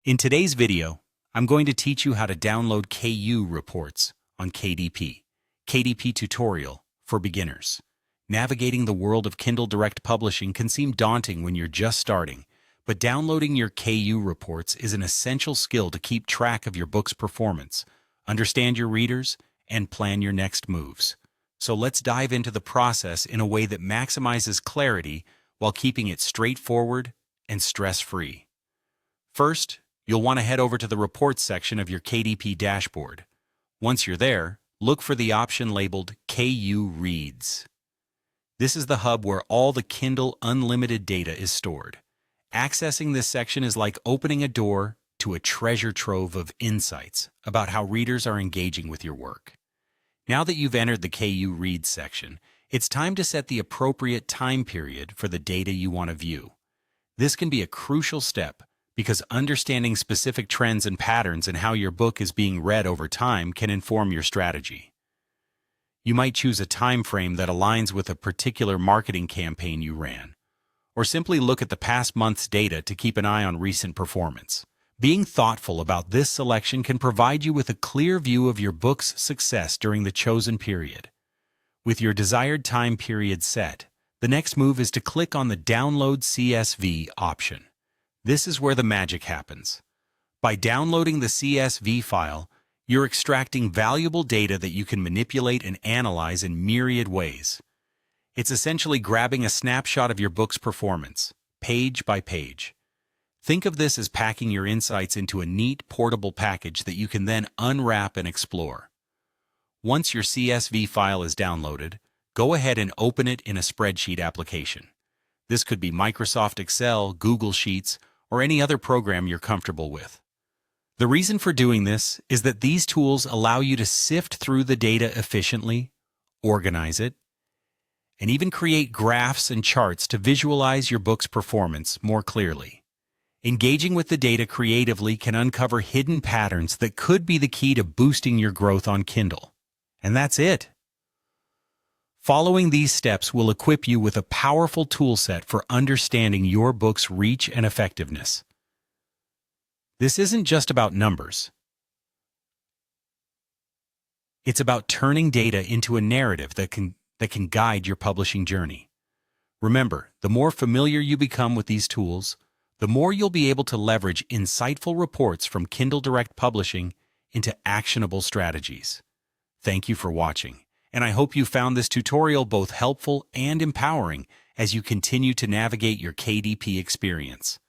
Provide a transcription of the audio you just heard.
In today's video, I'm going to teach you how to download KU reports on KDP. KDP tutorial for beginners. Navigating the world of Kindle Direct Publishing can seem daunting when you're just starting, but downloading your KU reports is an essential skill to keep track of your book's performance, understand your readers, and plan your next moves. So let's dive into the process in a way that maximizes clarity while keeping it straightforward and stress-free. First, you'll want to head over to the Reports section of your KDP dashboard. Once you're there, look for the option labeled KU Reads. This is the hub where all the Kindle Unlimited data is stored. Accessing this section is like opening a door to a treasure trove of insights about how readers are engaging with your work. Now that you've entered the KU Reads section, it's time to set the appropriate time period for the data you want to view. This can be a crucial step because understanding specific trends and patterns in how your book is being read over time can inform your strategy. You might choose a time frame that aligns with a particular marketing campaign you ran, or simply look at the past month's data to keep an eye on recent performance. Being thoughtful about this selection can provide you with a clear view of your book's success during the chosen period. With your desired time period set, the next move is to click on the Download CSV option. This is where the magic happens. By downloading the CSV file, you're extracting valuable data that you can manipulate and analyze in myriad ways. It's essentially grabbing a snapshot of your book's performance, page by page. Think of this as packing your insights into a neat, portable package that you can then unwrap and explore. Once your CSV file is downloaded, go ahead and open it in a spreadsheet application. This could be Microsoft Excel, Google Sheets, or any other program you're comfortable with. The reason for doing this is that these tools allow you to sift through the data efficiently, organize it, and even create graphs and charts to visualize your book's performance more clearly. Engaging with the data creatively can uncover hidden patterns that could be the key to boosting your growth on Kindle. And that's it. Following these steps will equip you with a powerful toolset for understanding your book's reach and effectiveness. This isn't just about numbers. It's about turning data into a narrative that can guide your publishing journey. Remember, the more familiar you become with these tools, the more you'll be able to leverage insightful reports from Kindle Direct Publishing into actionable strategies. Thank you for watching, and I hope you found this tutorial both helpful and empowering as you continue to navigate your KDP experience.